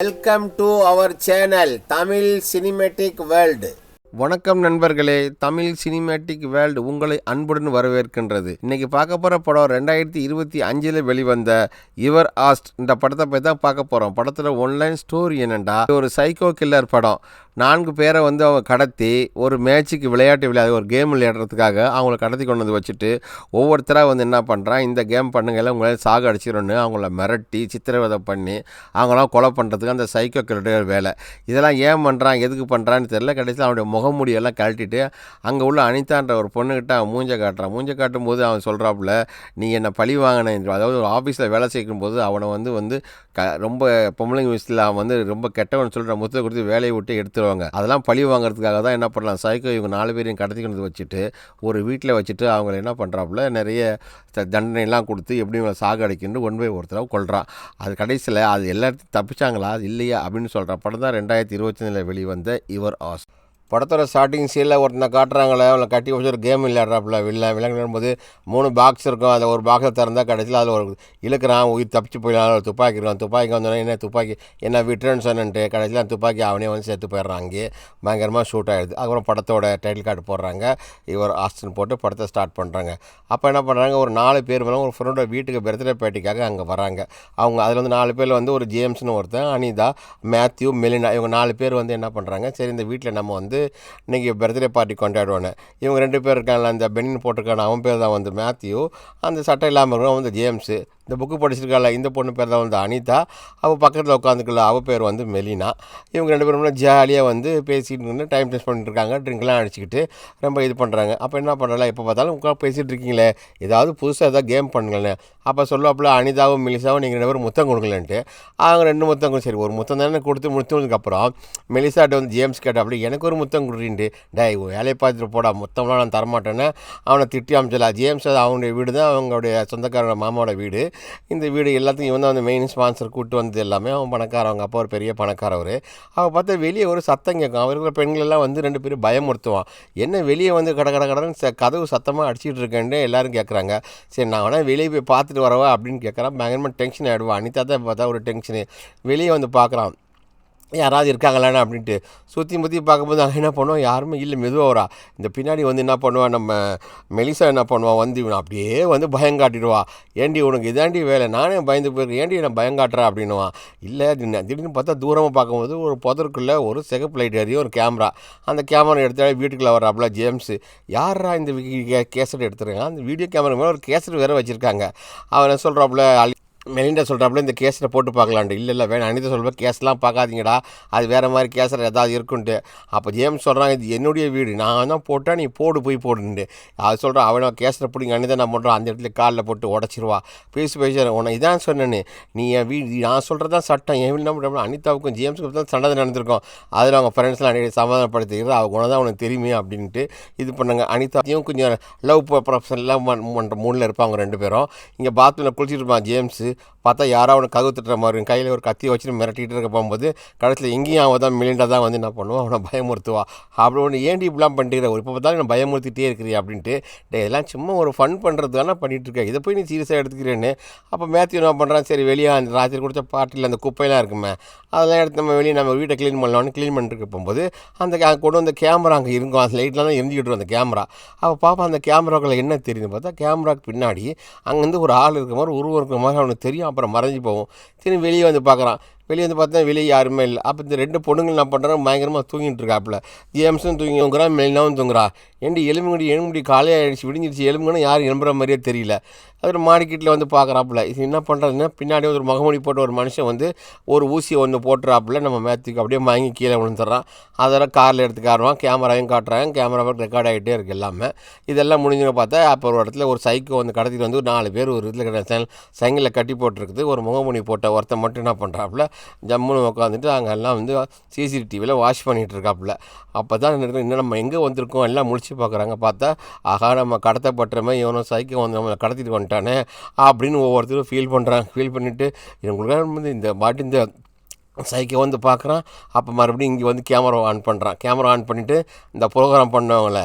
Welcome to our channel Tamil cinematic world. வணக்கம் நண்பர்களே, Tamil cinematic world உங்களை அன்புடன் வரவேற்கின்றது. இன்னைக்கு பார்க்க போகிற படம் 2025 வெளிவந்த யுவர் ஆஸ்ட். இந்த படத்தை பற்றி தான் பார்க்க போகிறோம். படத்தில் ஒன்லைன் ஸ்டோரி என்னென்னா, ஒரு சைக்கோ கில்லர் படம். 4 பேரை அவங்க கடத்தி ஒரு மேட்சுக்கு விளையாட்டு ஒரு கேம் விளையாடுறதுக்காக அவங்கள கடத்தி கொண்டு வந்து வச்சுட்டு ஒவ்வொருத்தராக என்ன பண்ணுறான், இந்த கேம் பண்ணுங்க எல்லாம் உங்களால் சாக அடிச்சிடணும்னு அவங்கள மிரட்டி சித்திரவதை பண்ணி அவங்களாம் கொலை பண்ணுறதுக்கு அந்த சைக்கோ கில்லருடைய வேலை. இதெல்லாம் ஏன் பண்ணுறான், எதுக்கு பண்ணுறான்னு தெரியல. கடைசியில் அவனுடைய முகமூடியெல்லாம் கழட்டிட்டு அங்கே உள்ள அனிதான்ற ஒரு பொண்ணுக்கிட்ட அவன் மூஞ்சை காட்டுறான். மூஞ்சை காட்டும் போது அவன் சொல்கிறாப்புல, நீ என்னை பழி வாங்கினேன். அதாவது ஒரு ஆஃபீஸில் வேலை செய்யும் போது அவனை வந்து ரொம்ப பொம்பளைங்க விஷயத்தில் அவன் ரொம்ப கெட்டவன் சொல்கிற முத்தை கொடுத்து வேலையை விட்டு எடுத்துருவாங்க. அதெல்லாம் பழி வாங்குறதுக்காக தான் என்ன பண்ணலாம், சைக்கோ இவங்க 4 பேரையும் கடத்தி கொண்டு வச்சுட்டு ஒரு வீட்டில் வச்சுட்டு அவங்கள என்ன பண்ணுறாப்புல நிறைய தண்டனைலாம் கொடுத்து எப்படி இவங்களை சாக அடிக்கின்னு ஒருத்தராக கொள்கிறான். அது கடைசியில் அது எல்லாத்தையும் தப்பிச்சாங்களா அது இல்லையா அப்படின்னு சொல்கிற படம் தான் 2025 வெளிவந்த யுவர் ஆஸ்ட். படத்தோட ஸ்டார்டிங் சீனில் ஒருத்தனை காட்டுறாங்களே, அவளை கட்டி வச்சு ஒரு கேம் விளையாடுறாப்புல. விளையாடும்போது 3 பாக்ஸ் இருக்கும். அதில் ஒரு பாக்ஸை திறந்தால் கடைசியில் அதில் ஒரு இழுக்கிறான், உயிர் தப்பிச்சு போயிடலாம். ஒரு துப்பாக்கி இருக்கான். துப்பாக்கி வந்தோடனே என்ன துப்பாக்கி என்ன விட்டுறேன்னு சொன்னன்ட்டு கடைசியில் துப்பாக்கி அவனே சேர்த்து போயிடுறான். அங்கேயே பயங்கரமாக ஷூட் ஆகிடுது. அதுக்கப்புறம் படத்தோட டைட்டில் கார்டு போடுறாங்க, யுவர் ஆஸ்ட்னு போட்டு படத்தை ஸ்டார்ட் பண்ணுறாங்க. அப்போ என்ன பண்ணுறாங்க, ஒரு 4 பேர் மேலே ஒரு ஃப்ரெண்டோட வீட்டுக்கு பர்த்டே பார்ட்டிக்காக அங்கே வராங்க. அவங்க அதில் 4 பேர் ஒரு ஜேம்ஸ்னு ஒருத்தன், அனிதா, மேத்யூ, மெலினா, இவங்க 4 பேர் என்ன பண்ணுறாங்க, சரி இந்த வீட்டில் நம்ம இன்றைக்கி பர்த்டே பார்ட்டி கொண்டாடுவானே. இவங்க 2 பேர் இருக்காங்களா, அந்த பெனின் போட்டிருக்கான அவன் பேர் தான் மேத்யூ, அந்த சட்டை இல்லாமல் இருக்கிறவன் ஜேம்ஸு. இந்த புக்கு படிச்சிருக்காள் இந்த பொண்ணு பேர் தான் அனிதா, அவள் பக்கத்தில் உட்காந்துக்கல அவள் பேர் மெலினா. இவங்க 2 பேரும் ஜாலியாக பேசிட்டு டைம் டெஸ்ட் பண்ணிட்டு இருக்காங்க. ட்ரிங்க்லாம் அடிச்சுக்கிட்டு ரொம்ப இது பண்ணுறாங்க. அப்போ என்ன பண்ணுறல, எப்போ பார்த்தாலும் உட்காந்து பேசிகிட்டு இருக்கீங்களே, ஏதாவது புதுசாக ஏதாவது கேம் பண்ணுங்களேன். அப்போ சொல்லுவாப்புல, அனிதாவும் மெலிசாவும் நீங்கள் 2 பேரும் முத்தம் கொடுக்கலன்ட்டு. அவங்க 2 முத்தம் கொடுத்து, சரி ஒரு முத்தம் தானே கொடுத்து முடிச்சதுக்கப்புறம் மெலிசாட்ட ஜேம்ஸ் கேட்டாப்புல, எனக்கு ஒரு முத்தம் கொடுறீன்ட்டு. டேய் வேலையை பார்த்துட்டு போடா, முத்தம்லாம் நான் தரமாட்டேன்னு அவனை திட்டி அமைச்சல. ஜேம்ஸ் அது அவங்களுடைய வீடு தான், அவங்களுடைய சொந்தக்காரங்க மாமாவோட வீடு. இந்த வீடு எல்லாத்தையும் இவன் தான் மெயின் ஸ்பான்சர் கூப்பிட்டு வந்தது எல்லாமே. அவன் பணக்காரன், அவங்க அப்பா ஒரு பெரிய பணக்காரவர். அவன் பார்த்தா வெளியே ஒரு சத்தம் கேட்கும். அவருக்குள்ள பெண்களெல்லாம் 2 பேரும் பயமுறுத்துவான். என்ன வெளியே கடன்னு கதவு சத்தமாக அடிச்சிட்டு இருக்கேன்னு எல்லாரும் கேட்குறாங்க. சரி நான் வேணா வெளியே போய் பார்த்துட்டு வரவா அப்படின்னு கேட்குறான். பயங்கரமாக டென்ஷன் ஆகிடுவான். அனிதா தான் பார்த்தா ஒரு டென்ஷனு. வெளியே பார்க்குறான், யாராவது இருக்காங்களாண்ணா அப்படின்ட்டு சுற்றி முற்றி பார்க்கும்போது அங்கே என்ன பண்ணுவோம், யாருமே இல்லை. மெதுவாக வரா. இந்த பின்னாடி என்ன பண்ணுவான், நம்ம மெலிசா என்ன பண்ணுவான், இவன் அப்படியே பயம் காட்டிடுவா. ஏண்டி உனக்கு இதாண்டி வேலை, நானே பயந்து போயிருக்கேன், ஏண்டி நான் பயம் காட்டுறேன் அப்படின்னுவான். இல்லை திடீர்னு பார்த்தா தூரமாக பார்க்கும்போது ஒரு புதருக்குள்ளே ஒரு சிகப்பு லைட் எறியும் ஒரு கேமரா. அந்த கேமரா எடுத்தாலே வீட்டுக்குள்ளே வர்றாப்புல ஜேம்ஸு. யாரா இந்த கேசட் எடுத்துருக்காங்க, அந்த வீடியோ கேமரா மேலே ஒரு கேசட் வேறு வச்சுருக்காங்க. அவன் சொல்கிறாப்புல, மெலிண்டா சொல்கிறாப்புல, இந்த கேஸில் போட்டு பார்க்கலான்ட்டு. இல்லை வேணும். அனிதா சொல்கிறேன், கேஸ்லாம் பார்க்காதீங்கடா, அது வேறு மாதிரி கேஸில் ஏதாவது இருக்குன்ட்டு. அப்போ ஜேம்ஸ் சொல்கிறான், இது என்னுடைய வீடு, நான் தான் போட்டால் நீ போய் போடுன்ட்டு. அது சொல்கிறான். அவனை கேஸில் பிடிங்க, அனிதா நான் பண்ணுறான், அந்த இடத்துல காலில் போட்டு உடச்சிருவா. பேசி உன்னை இதான் சொன்னேன்னு, நீ என் வீடு நான் சொல்கிறது தான் சட்டம், என் வீடு என்ன பண்ணுறோம். அனிதாவுக்கும் ஜேம்ஸுக்கும் தான் சண்டை நடந்திருக்கும். அதில் அவங்க ஃப்ரெண்ட்ஸ்லாம் அன்றைக்கி சமாதானப்படுத்திக்கிறது, அவங்க குணம் தான் அவனுக்கு தெரியுமே அப்படின்ட்டு இது பண்ணாங்க. அனிதாவையும் கொஞ்சம் லவ் ப்ரொஃபஷன்லாம் பண்ணுற மூணில் இருப்பாங்க 2 பேரும். இங்கே பாத்ரூமில் குளிச்சுட்டு இருப்பான் ஜேம்ஸு. பார்த்தா யாரோ அவனை கதவு திட்டுற மாதிரி கையில் ஒரு கத்தியை வச்சுட்டு மிரட்டிகிட்டு இருக்க போகும்போது கடைசியில் எங்கேயும் அவன் தான் மெலிண்டா தான் என்ன பண்ணுவான், அவனை பயமுறுத்துவா. அப்படி ஒன்று ஏண்டி இப்படிலாம் பண்ணிட்டுக்கிற, இப்போ பார்த்தாலும் நான் பயமுறுத்திட்டே இருக்கிறியா அப்படின்ட்டு. இதெல்லாம் சும்மா ஒரு ஃபன் பண்ணுறது தானே பண்ணிகிட்டு இருக்கேன், இதை போய் நீ சீரியஸாக எடுத்துக்கிறேன்னு. அப்போ மேத்யூ என்ன பண்ணுறான், சரி வெளியே அந்த ராத்திரி கொடுத்த பார்ட்டியில் அந்த குப்பையெல்லாம் இருக்குமே, அதெல்லாம் எடுத்து நம்ம வீட்டை க்ளீன் பண்ணலான்னு க்ளீன் பண்ணிட்டு போகும்போது அந்த கொண்டு வந்த கேமரா அங்கே இருக்கும். அந்த லைட்லாம் தான் எரிஞ்சிக்கிட்டு அந்த கேமரா. அப்போ பாப்பா அந்த கேமராக்குள்ளே என்ன தெரியுதுன்னு பார்த்தா, கேமராக்கு பின்னாடி அங்கேருந்து ஒரு ஆள் இருக்கிற மாதிரி உருவம் இருக்கிற மாதிரி அவனுக்கு தெரியும். அப்புறம் மறைஞ்சி போவோம். திரும்பி வெளியே பார்க்குறான். வெளியே பார்த்தா வெளியே யாருமே இல்லை. அப்போ இந்த 2 பொண்ணுங்கள் என்ன பண்ணுறாங்க, பயங்கரமாக தூங்கிட்டு இருக்காப்புல. ஜேம்ஸும் தூங்குறான், மெலினாவும் தூங்குறா. ஏண்டி எலும்புடி காலையாக ஆகிடுச்சு, விடிஞ்சிருச்சு, எலும்புங்கன்னா யாரும் எழும்புற மாதிரியே தெரியல. அதில் மாடிக்கீட்டில் பார்க்குறாப்புல. இது என்ன பண்ணுறதுன்னா, பின்னாடி ஒரு முகமூடி போட்ட ஒரு மனுஷன் ஒரு ஊசியை போட்டுறாப்புல நம்ம மேத்யூக்கு. அப்படியே வாங்கி கீழே விழுந்துடுறான். அதெல்லாம் காரில் எடுத்துக்காருவான். கேமராவையும் காட்டுறாங்க, கேமராவில் ரெக்கார்ட் ஆகிட்டே இருக்குது எல்லாமே. இதெல்லாம் முடிஞ்சுன்னு பார்த்தா அப்போ ஒரு இடத்துல ஒரு சைக்கோ கடத்திட்டு 4 பேர் ஒரு இதில் சைங்கில் கட்டி போட்டிருக்குது. ஒரு முகமூடி போட்ட ஒருத்தன் மட்டும் என்ன பண்ணுறாப்புல, ஜம்முன்னு உட்காந்துட்டு அங்கெல்லாம் சிசிடிவியில் வாஷ் பண்ணிகிட்டு இருக்காப்புல. அப்போ தான் இன்னும் நம்ம எங்கே வந்திருக்கோம் எல்லாம் முடிச்சு பார்க்குறாங்க. பார்த்தா ஆகா நம்ம கடத்தப்பட்டுறமே, இவனும் சைக்கோ நம்மளை கடத்திட்டு வந்துட்டானே அப்படின்னு ஒவ்வொருத்தரும் ஃபீல் ஃபீல் பண்ணிவிட்டு இவங்களுக்கு இந்த பாட்டு இந்த சைக்கோ பார்க்குறான். அப்போ மறுபடியும் இங்கே கேமரா ஆன் பண்ணுறான். கேமரா ஆன் பண்ணிவிட்டு இந்த ப்ரோக்ராம் பண்ணவங்கள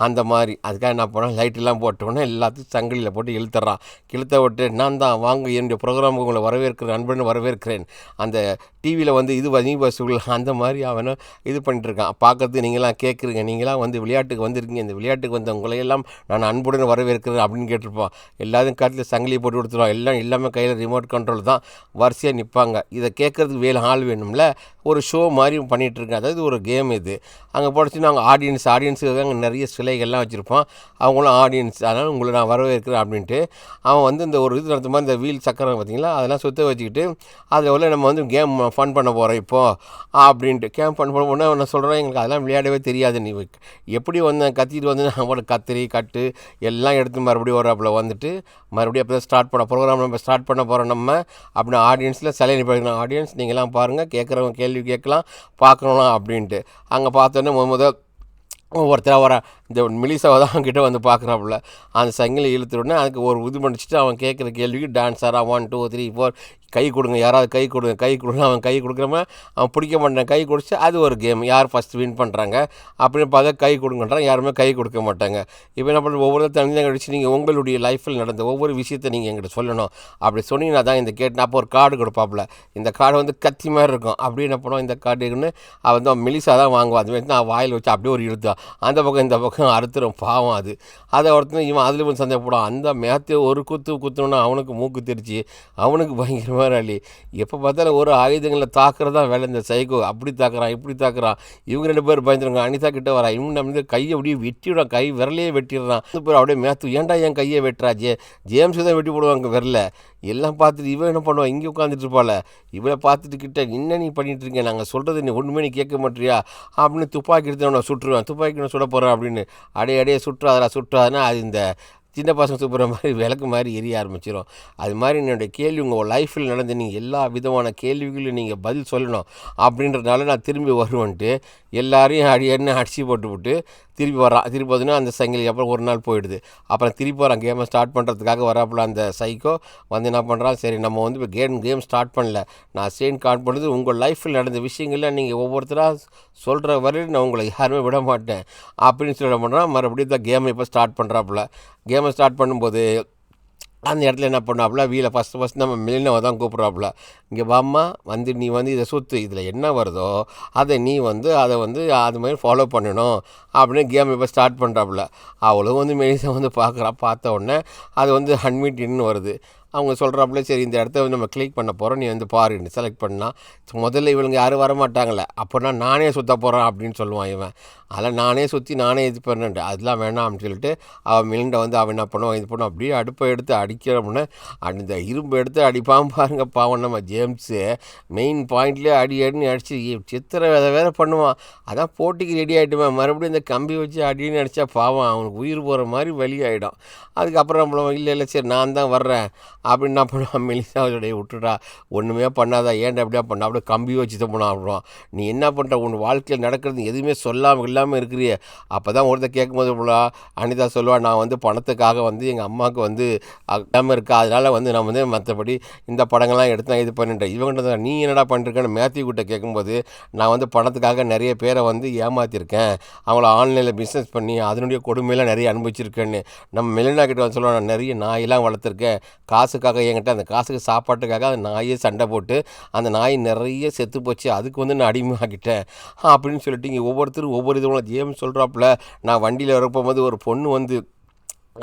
அந்த மாதிரி அதுக்காக என்ன பண்ணோம், லைட்டெல்லாம் போட்டோன்னே எல்லாத்தையும் சங்கிலியில் போட்டு இழுத்துட்றான். இழுத்த விட்டு நான் தான் வாங்க என்னுடைய ப்ரோக்ராமுக்கு உங்களை வரவேற்கிறேன், நண்பன் வரவேற்கிறேன், அந்த டிவியில் வந்து இது பசுகள் அந்த மாதிரி அவனை இது பண்ணிட்டுருக்கான். பார்க்கறதுக்கு நீங்களாம் கேட்குறீங்க, நீங்களாம் வந்து விளையாட்டுக்கு வந்திருக்கீங்க, இந்த விளையாட்டுக்கு வந்த உங்களையெல்லாம் நான் அன்புடன் வரவேற்கிறேன் அப்படின்னு கேட்டிருப்பான். எல்லாத்தையும் கருத்தில் சங்கிலியை போட்டு கொடுத்துருவான். எல்லாம் எல்லாமே கையில் ரிமோட் கண்ட்ரோல் தான், வரிசையாக நிற்பாங்க. இதை கேட்குறதுக்கு ஆள் வேணும்ல, ஒரு ஷோ மாதிரி பண்ணிகிட்ருக்கேன். அதாவது ஒரு கேம் இது. அங்கே போடச்சுன்னா அவங்க ஆடியன்ஸுக்கு அங்கே நிறைய சிலைகள்லாம் வச்சுருப்பான். அவங்களும் ஆடியன்ஸ், அதனால் உங்களை நான் வரவேற்கிறேன் அப்படின்ட்டு அவன் வந்து இந்த ஒரு இது நடத்த மாதிரி இந்த வீல் சக்கரம் பார்த்திங்களா, அதெல்லாம் சுற்ற வச்சுக்கிட்டு அதில் உள்ள நம்ம வந்து கேம் ஃபன் பண்ண போகிறோம் இப்போது அப்படின்ட்டு கேம் ஃபன் பண்ண போனால் நான் சொல்கிறேன், எங்களுக்கு அதெல்லாம் விளையாடவே தெரியாது, நீ எப்படி வந்தேன் கத்திட்டு வந்து அவங்களோட கத்திரி கட்டு எல்லாம் எடுத்து மறுபடியும் வராப்பில் வந்துட்டு மறுபடியும் அப்போ தான் ஸ்டார்ட் பண்ண ப்ரோக்ராம் நம்ம ஸ்டார்ட் பண்ண போகிறோம் நம்ம அப்படின்னு ஆடியன்ஸில் சிலையை நிற்பாங்க. ஆடியன்ஸ் நீங்களாம் பாருங்கள், கேட்குறவங்க கேள்வி கேட்கலாம், பார்க்கணும் அப்படின்ட்டு அங்கே பார்த்தோன்னே முதல் ஒவ்வொருத்தராக வர இந்த மெலிசாவை தான் அவன்கிட்ட வந்து பார்க்குறாப்புல. அந்த சங்கிலி இழுத்துடனே அதுக்கு ஒரு இது பண்ணிச்சுட்டு அவன் கேட்குற கேள்விக்கு டான்ஸ் ஆரா 1 2 3 4 கை கொடுங்க, யாராவது கை கொடுங்க. அவன் கை கொடுக்குறவன் அவன் பிடிக்க மாட்டான். கை கொடுத்து அது ஒரு கேம், யார் ஃபஸ்ட்டு வின் பண்ணுறாங்க அப்படின்னு பார்த்தா கை கொடுங்கன்றான், யாருமே கை கொடுக்க மாட்டாங்க. இப்போ என்ன பண்ணுறது, ஒவ்வொரு தனியாக கழிச்சு நீங்கள் உங்களுடைய லைஃப்பில் நடந்த ஒவ்வொரு விஷயத்தை நீங்கள் எங்கிட்ட சொல்லணும். அப்படி சொன்னீங்கன்னா தான் இந்த கேட்டு அப்போ ஒரு கார்டு கொடுப்பாப்புல. இந்த கார்டு வந்து கத்தி மாதிரி இருக்கும். அப்படி என்ன பண்ணுவோம், இந்த கார்டுன்னு அவன் வந்து மெலிசா தான் வாங்குவான். அது மாதிரி தான் வாயில் வச்சு அப்படியே ஒரு இழுத்தான், அந்த பக்கம் இந்த பக்கம் அறுத்துரும் பாவம். அதை ஒருத்தன் இவன் அதில் வந்து சந்தேகப்படும். அந்த மேத்தையை ஒரு குத்துனோன்னா அவனுக்கு மூக்கு தெரிச்சு, அவனுக்கு பயங்கரமாக அழி. எப்போ பார்த்தாலும் ஒரு ஆயுதங்களை தாக்குறதா வேலை இந்த சைக்கோ. அப்படி தாக்குறான், இப்படி தாக்குறான். இவங்க 2 பேர் பயந்துருங்க. அனிதா கிட்ட வரா, இவங்க நம்ம கையை அப்படியே வெட்டிவிடான், கை விரலையே வெட்டிடுறான். அப்படியே மேத்து ஏன்டா என் கையை வெட்டுறா, ஜேம்ஸ் தான் வெட்டி போடுவாங்க விரல. எல்லாம் பார்த்துட்டு இவன் என்ன பண்ணுவான், இங்கே உட்காந்துட்டு இருப்பாள். இவனை பார்த்துட்டு கிட்ட என்ன நீ பண்ணிட்டு இருக்கேன், நாங்கள் சொல்கிறது நீ ஒன்றுமே நீ கேட்க மாட்டியா அப்படின்னு துப்பாக்கி எடுத்து அவனை சுட்டுருவேன். துப்பாக்கி நான் சுட போகிறேன் அப்படின்னு அடையே சுட்டுறாதுன்னா அது இந்த சின்ன பசங்க சூப்புற மாதிரி விளக்கு மாதிரி எரிய ஆரம்பிச்சிடும். அது மாதிரி என்னுடைய கேள்வி உங்கள் லைஃப்பில் நடந்து நீங்கள் எல்லா விதமான கேள்விகளையும் நீங்கள் பதில் சொல்லணும் அப்படின்றதுனால நான் திரும்பி வருவேன்ட்டு எல்லாரையும் அடிச்சு போட்டு திருப்பி வரான். திருப்பி பார்த்தீங்கன்னா அந்த சங்கிலி அப்புறம் ஒரு நாள் போயிடுது. அப்புறம் திருப்பி வரான் கேமை ஸ்டார்ட் பண்ணுறதுக்காக வராப்புல. அந்த சைக்கோ வந்து என்ன பண்ணுறான், சரி நம்ம வந்து இப்போ கேம் ஸ்டார்ட் பண்ணல, நான் ஸ்டேன் கார்ட் பண்ணுறது உங்கள் லைஃப்பில் நடந்த விஷயங்கள்லாம் நீங்கள் ஒவ்வொருத்தராக சொல்கிற வரையும் நான் உங்களை யாருமே விட மாட்டேன் அப்படின்னு சொல்ல பண்ணுறான். மறுபடியும் தான் கேமை இப்போ ஸ்டார்ட் பண்ணுறாப்புல. கேமை ஸ்டார்ட் பண்ணும்போது அந்த இடத்துல என்ன பண்ணாப்புல, வீலை ஃபஸ்ட்டு நம்ம மெலினாவை தான் கூப்பிட்றாப்புல. இங்கே வாம்மா, வந்து நீ வந்து இதை சுற்று, இதில் என்ன வருதோ அதை நீ வந்து அது மாதிரி ஃபாலோ பண்ணணும் அப்படின்னு கேம் இப்போ ஸ்டார்ட் பண்ணுறாப்புல. அவளும் வந்து மெலினா வந்து பார்த்த உடனே அது வந்து அன்மிட்டின்னு வருது. அவங்க சொல்கிறாப்புல, சரி இந்த இடத்த வந்து நம்ம கிளிக் பண்ண போகிறோம், நீ வந்து பாருன்னு செலக்ட் பண்ணால் முதல்ல இவங்க யாரும் வரமாட்டாங்களே, அப்போனா நானே சுற்ற போகிறேன் அப்படின்னு சொல்லுவான் இவன். அதெல்லாம் நானே சுற்றி நானே இது பண்ணேன்ட்டு அதெல்லாம் வேணாம் அப்படின்னு சொல்லிட்டு அவன் மிலிண்டை வந்து அவன் என்ன பண்ணுவான், இது பண்ணுவான். அப்படியே அடுப்பை எடுத்து அடிக்கிறோம்னா அந்த இரும்பு எடுத்து அடிப்பான் பாருங்க. பாவம் நம்ம ஜேம்ஸு மெயின் பாயிண்ட்லேயே அடின்னு அடித்து சித்திரை வேறு பண்ணுவான். அதான் போட்டிக்கு ரெடி ஆகிட்டுவேன், மறுபடியும் இந்த கம்பி வச்சு அடின்னு அடித்தா பாவம் அவனுக்கு உயிர் போகிற மாதிரி வலியாகிடும். அதுக்கப்புறம் நம்மள இல்லை சரி நான் தான் வர்றேன் அப்படின்னு என்ன பண்ணுவான், மெலிசாவுடைய விட்டுட்டா ஒன்றுமே பண்ணாதா, ஏன்டா அப்படியே பண்ண அப்படியே கம்பி வச்சு தான் போனான் அப்படின். நீ என்ன பண்ணுற, உன் வாழ்க்கையில் நடக்கிறது எதுவுமே இல்லாமல் இருக்கிறிய. அப்போ தான் ஒருத்தர் கேட்கும்போது போல அனிதா சொல்லுவாள், நான் வந்து பணத்துக்காக வந்து எங்கள் அம்மாவுக்கு வந்து இல்லாமல் இருக்கா, அதனால் வந்து நான் வந்து மற்றபடி இந்த படங்கள்லாம் எடுத்து நான் இது பண்ணிட்டேன். இவங்கிட்ட நீ என்னடா பண்ணிருக்கேன்னு மேத்யூ கிட்ட கேட்கும்போது, நான் வந்து பணத்துக்காக நிறைய பேரை வந்து ஏமாற்றிருக்கேன், அவங்கள ஆன்லைனில் பிஸ்னஸ் பண்ணி அதனுடைய கொடுமையெல்லாம் நிறைய அனுபவிச்சிருக்கேன்னு. நம்ம மெலினா கிட்ட வந்து சொல்லுவாள், நான் நிறைய நாயெல்லாம் வளர்த்துருக்கேன், காசுக்காக என்கிட்ட அந்த காசுக்கு சாப்பாட்டுக்காக அந்த நாயே சண்டை போட்டு அந்த நாய் நிறைய செத்து போச்சு, அதுக்கு வந்து நான் அடிமையாகிட்டேன் அப்படின்னு சொல்லிட்டு இங்கே ஒவ்வொருத்தரும் ஒவ்வொரு இதுவும் ஜேம்ஸ் சொல்கிறாப்புல. நான் வண்டியில் வரப்போகும்போது ஒரு பொண்ணு வந்து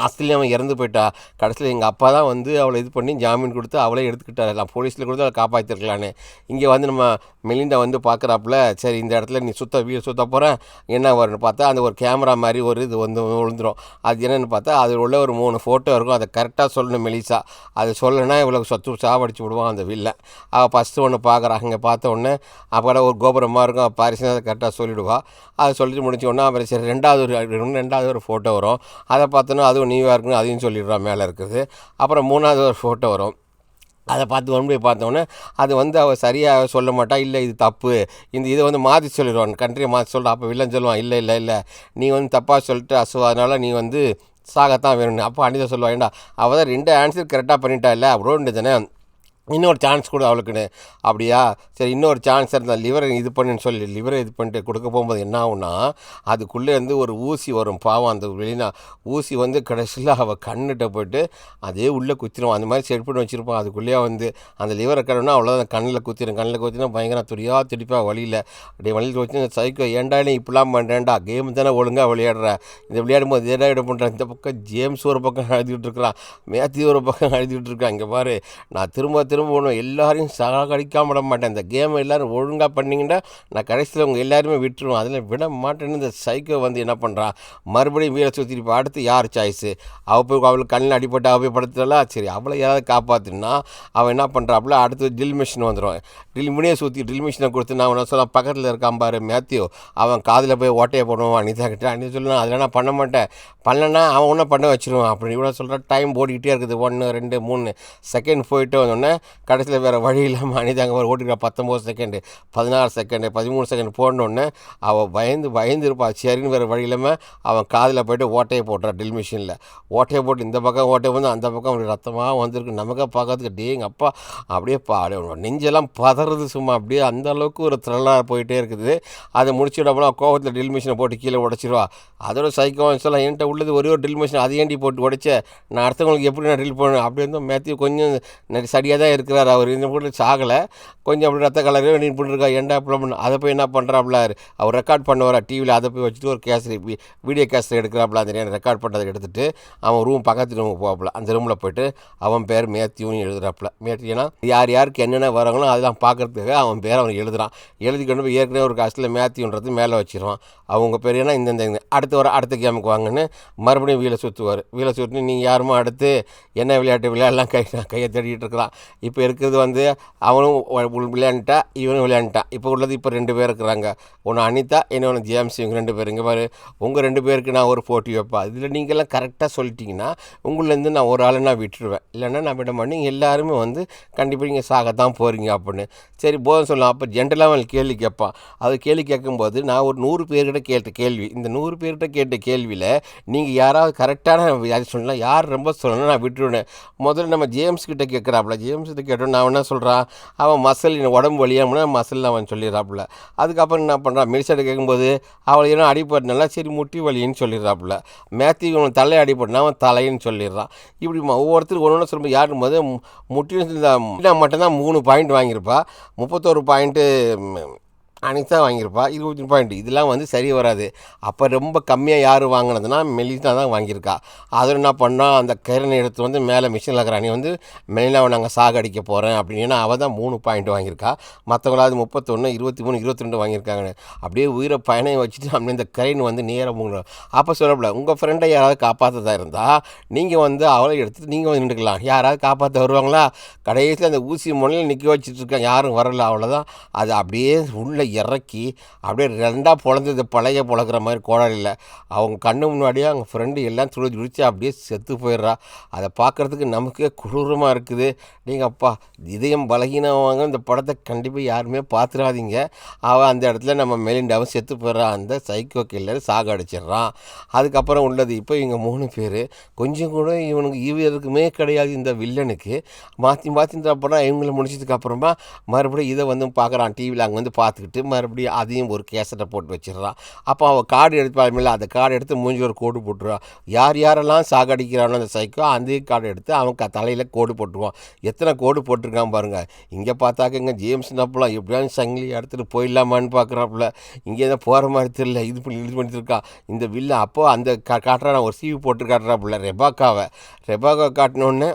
அஸ்திலே அவன் இறந்து போயிட்டா, கடைசியில் எங்கள் அப்பா தான் வந்து அவளை இது பண்ணி ஜாமீன் கொடுத்து அவளே எடுத்துக்கிட்டார், நான் போலீஸில் கொடுத்து அவளை காப்பாற்றிருக்கலான்னு. இங்கே வந்து நம்ம மெலிண்டா வந்து பார்க்குறாப்புல, சரி இந்த இடத்துல நீ வீடு சுற்ற போகிறேன் என்ன வரும்னு பார்த்தா அந்த ஒரு கேமரா மாதிரி ஒரு இது வந்து விழுந்துடும். அது என்னென்னு பார்த்தா அதில் உள்ள ஒரு 3 ஃபோட்டோ இருக்கும், அதை கரெக்டாக சொல்லணும் மெலிசா. அது சொல்லணுன்னா இவ்வளோ சாவடிச்சு விடுவான் அந்த வில்லை. அவள் ஃபஸ்ட்டு ஒன்று பார்க்குறாங்க, இங்கே பார்த்த உடனே அப்புறம் ஒரு கோபுரமாக இருக்கும், பாரிசு அதை கரெக்டாக சொல்லிவிடுவாள். அதை சொல்லிட்டு முடிச்ச உடனே அப்புறம் சரி ரெண்டாவது ஒரு ஃபோட்டோ வரும், அதை பார்த்தோன்னா அது நியூயார்க்குன்னு அதையும் சொல்லிடுறான் மேலே இருக்குது. அப்புறம் 3வது ஒரு ஃபோட்டோ வரும், அதை பார்த்து ஒன்று போய் பார்த்தோன்னே அது வந்து அவள் சரியாக சொல்ல மாட்டா, இல்லை இது தப்பு, இதை வந்து மாற்றி சொல்லிடுவான், கண்ட்ரியை மாற்றி சொல்கிறான். அப்போ வில்லன் சொல்லுவான், இல்லை நீ வந்து தப்பாக சொல்லிட்டு அதனால் நீ வந்து சாகத்தான் வேணும்னு. அப்போ அனிதா சொல்லுவாள், ஏண்டா அவள் தான் 2 ஆன்சர் கரெக்டாக பண்ணிட்டா இல்லை அவ்வளோ தானே, இன்னொரு சான்ஸ் கொடு அவளுக்குன்னு. அப்படியா, சரி இன்னொரு சான்ஸ் இருந்தால் லிவரை இது பண்ணுன்னு சொல்லி லிவரை இது பண்ணிட்டு கொடுக்க போகும்போது என்ன ஆகும்னா, அதுக்குள்ளேருந்து ஒரு ஊசி வரும். பாவம் அந்த வெளினா ஊசி வந்து கடைசியில் அவள் கண்ணிட்ட போய்ட்டு அதே உள்ளே குத்திடும். அந்த மாதிரி செட் பண்ணி வச்சுருப்பான். அதுக்குள்ளேயே வந்து அந்த லிவரை கடவுனா அவ்வளோதான் கண்ணில் குத்தினா பயங்கர துடியாக துடிப்பா வழியில். அப்படியே வழியில் வச்சு சைக்கோ ஏன்டா நீ இப்படிலாம் பண்ணுறேன்டா, கேம் தானே ஒழுங்காக விளையாடுற, இந்த விளையாடும்போது ஏடா இடம் பண்ணுறேன். இந்த பக்கம் ஜேம்ஸ் ஒரு பக்கம் அழுதுகிட்டு இருக்கிறான், மேத்யூ ஒரு பக்கம் அழுதுகிட்டு இருக்கான். இங்கே பாரு, நான் திரும்ப ஒன்று எல்லாரையும் சாகடிக்காம விட மாட்டேன். இந்த கேமை எல்லோரும் ஒழுங்காக பண்ணிங்கன்னா நான் கடைசியில் உங்கள் எல்லாருமே விட்டுருவோம், அதில் விட மாட்டேன்னு இந்த சைக்கோ வந்து என்ன பண்ணுறான், மறுபடியும் வீரை சுற்றிட்டு அடுத்து யார் சாய்ஸு, அவள் போய் அவளுக்கு கண்ணில் அடிப்பட்டு அவள் போய் படுத்துடலாம். சரி அவளை யாராவது காப்பாற்றுனா அவன் என்ன பண்ணுறாப்புல, அடுத்து ட்ரில் மிஷின் வந்துடும். ட்ரில் மிஷினை கொடுத்து நான் அவனை சொல்ல பக்கத்தில் இருக்கான் பாரு மேத்யூ, அவன் காதில் போய் ஓட்டையை போடுவான். அனிதா கிட்ட அனிதா சொல்லணும் அதில் நான் பண்ண மாட்டேன், பண்ணனா அவன் ஒன்றும் பண்ண வச்சிருவான் அப்படின்னு இவ்வளோ சொல்கிற. டைம் ஓடிக்கிட்டே இருக்குது, 1 2 3 செகண்ட் போயிட்டு வந்தோடனே கடைசியில் வேறு வழி இல்லாமல் அனிதாங்க ஒரு ஓட்டிருக்கா. 19 செகண்டு 16 செகண்டு 13 செகண்ட் போடணுன்னே அவள் பயந்து இருப்பாள். சரின்னு வேறு வழி இல்லாமல் அவன் காதில் போய்ட்டு ஓட்டையை போட்டுறான். ட்ரில் மிஷினில் ஓட்டையை போட்டு இந்த பக்கம் ஓட்டையை வந்து அந்த பக்கம் அப்படி ரத்தமாக வந்திருக்கு. நமக்கே பார்க்கறதுக்கு டேங்க அப்பா அப்படியே நெஞ்செல்லாம் பதறது சும்மா. அப்படியே அந்த அளவுக்கு ஒரு த்ரில்லாக போயிட்டே இருக்குது. அதை முடிச்சுவிடப்போல கோவத்தில் ட்ரில் மிஷினை போட்டு கீழே உடச்சிடுவா. அதோட சைக்கோ சொல்லலாம், என்கிட்ட உள்ளது ஒரே ஒரு ட்ரில் மிஷின், அதை ஏண்டி போட்டு உடைச்சேன், நான் அடுத்தவங்களுக்கு எப்படி நான் ட்ரில் பண்ணணும். அப்படி வந்து மேத்யூ கொஞ்சம் சரியாக தான் இருக்கிறார். அவர் இந்த கூட சாகலை, கொஞ்சம் அப்படி ரத்த கலரே நீட் பண்ணிருக்கா. ஏன்டா அப்படி பண்ண அதை போய் என்ன பண்ணுறாப்புல, அவர் ரெக்கார்ட் பண்ணுவாரா டிவியில், அதை போய் வச்சுட்டு ஒரு வீடியோ கேசட் எடுக்கிறாப்புல. அந்த ரெக்கார்ட் பண்ணுறதை எடுத்துகிட்டு அவன் ரூம் பக்கத்து ரூமுக்கு போவாப்புல. அந்த ரூமில் போய்ட்டு அவன் பேர் மேத்யூன்னு எழுதுறாப்புல. மேத்யூனா யாருக்கு என்னென்ன வராங்களோ அதெல்லாம் பார்க்குறதுக்காக அவன் பேர் அவன் எழுதுறான். எழுதிக்கொண்டு போய் ஏற்கனவே ஒரு காசில் மேத்யூன்றது மேலே வச்சிருவான். அவங்க பேர் ஏன்னா இந்த அடுத்த கேமுக்கு வாங்கன்னு மறுபடியும் வீலை சுற்றி நீங்கள் யாருமோ அடுத்து என்ன விளையாட்டு விளையாடலாம் கையை தேடிட்டு இருக்கிறான். இப்போ இருக்கிறது வந்து அவனும் விளையாண்டுட்டா இவனும் விளையாண்டுட்டான். இப்போ உள்ளது இப்போ 2 பேர் இருக்கிறாங்க, ஒன்று அனிதா இன்னொன்று ஜேம்ஸ். இவங்க 2 பேர். இங்கே பாரு, உங்கள் 2 பேருக்கு நான் ஒரு போட்டி வைப்பேன், இதில் நீங்கள்லாம் கரெக்டாக சொல்லிட்டீங்கன்னா உங்களேருந்து நான் ஒரு ஆளை நான் விட்டுருவேன், இல்லைன்னா நான் விட மாட்டேன். நீங்கள் எல்லாருமே வந்து கண்டிப்பாக நீங்கள் சாகத்தான் போகிறீங்க அப்படின்னு. சரி போதும் சொல்லலாம். அப்போ ஜென்ரலாக அவன் கேள்வி கேட்பான். அது கேள்வி கேட்கும்போது நான் ஒரு 100 பேர்கிட்ட கேட்ட கேள்வி, இந்த 100 பேர்கிட்ட கேட்ட கேள்வியில் நீங்கள் யாராவது கரெக்டான யார் சொல்லலாம், யார் ரொம்ப சொல்லணும் நான் விட்டுருவேன். முதல்ல நம்ம ஜேம்ஸ் கிட்ட கேட்குறாப்புல. ஜேம்ஸ் கிட்ட கேட்டோம், நான் என்ன சொல்கிறான், அவன் மசில் உடம்பு வழியாமல் மசில் அவன் சொல்லிடுறாப்புல. அதுக்கப்புறம் என்ன பண்ணுறான், மெலிசாட்ட கேட்கும்போது அவளை ஏன்னா அடிப்பட்டுனால சரி முட்டி வலின்னு சொல்லிடுறாப்புல. மேத்யூ அவன் தலை அடிப்பட்டுனா அவன் தலைன்னு சொல்லிடுறான். இப்படி ஒவ்வொருத்தருக்கு ஒன்று சொல்லும்போது யாருக்கும் போது முட்டின்னு மட்டும்தான் 3 பாயிண்ட் வாங்கியிருப்பா, 31 பாயிண்ட்டு அனிதா வாங்கியிருப்பா, 20 பாயிண்ட். இதெல்லாம் வந்து சரி வராது. அப்போ ரொம்ப கம்மியாக யார் வாங்கினதுன்னா மெலினா தான் வாங்கியிருக்கா. அதில் என்ன பண்ணால் அந்த கயிறனை எடுத்து வந்து மேலே மிஷினில் இருக்கிற அணி வந்து மெலினாவை நாங்கள் சாகடிக்க போகிறேன் அப்படின்னு அவள் தான் 3 பாயிண்ட் வாங்கியிருக்கா. மற்றவங்களாவது 31 23 22 வாங்கியிருக்காங்கன்னு அப்படியே உயிரை பயணம் வச்சுட்டு அப்படி இந்த கயிறு வந்து நேராக மூங்கணும். அப்போ சொல்லப்பட உங்கள் ஃப்ரெண்டை யாராவது காப்பாற்றதா இருந்தால் நீங்கள் வந்து அவளை எடுத்துகிட்டு நீங்கள் வந்து நின்றுக்கலாம். யாராவது காப்பாற்ற வருவாங்களா, கடைசியில் அந்த ஊசி முனையில் நிற்க வச்சுட்ருக்காங்க, யாரும் வரல. அவ்வளோதான். அது அப்படியே உள்ளே இறக்கி அப்படியே 2ஆக பொழந்தது, பழைய பொழக்கிற மாதிரி கோடாலியில் அவங்க கண்ணு முன்னாடியே அவங்க ஃப்ரெண்டு எல்லாம் துடிச்சு அப்படியே செத்து போயிடுறா. அதை பார்க்குறதுக்கு நமக்கே கொடூரமாக இருக்குது. நீங்கள் அப்பா இதயம் பலகீனவாங்க, இந்த படத்தை கண்டிப்பாக யாருமே பார்த்துடாதீங்க. அவன் அந்த இடத்துல நம்ம மெலிண்டாவும் செத்து போயிடுறான், அந்த சைக்கோ கில்லர் சாகடிச்சிட்றான். அதுக்கப்புறம் உள்ளது இப்போ இவங்க 3 பேர். கொஞ்சம் கூட இவருக்குமே கிடையாது இந்த வில்லனுக்கு. மாற்றி அப்புறம் இவங்களை முடிச்சதுக்கப்புறமா மறுபடியும் இதை வந்து பார்க்குறான் டிவியில். அங்கே வந்து பார்த்துக்கிட்டு மறுபடியும் அதையும் ஒரு கேசட்டை போட்டு வச்சிடறான். அப்போ அவன் கார்டு எடுப்பாருமில்ல, அந்த கார்டு எடுத்து மூஞ்சி ஒரு கோடு போட்டுருவான். யாரெல்லாம் சாகடிக்கிறானோ அந்த சைக்கோ அந்த கார்டு எடுத்து அவன் தலையில் கோடு போட்டுருவான். எத்தனை கோடு போட்டிருக்கான் பாருங்கள். இங்கே பார்த்தாக்க இங்கே ஜேம்ஸ் நப்பலாம் எப்படியாவது சங்கிலி எடுத்துகிட்டு போயிடலாமான்னு பார்க்குறாப்புல. இங்கே தான் போகிற மாதிரி தெரியல, இது பண்ணிட்டு இருக்கான் இந்த வில்ல. அப்போது அந்த காட்டுறான், ஒரு சீவி போட்டு காட்டுறாப்புல ரெபாக்கா காட்டினோன்னே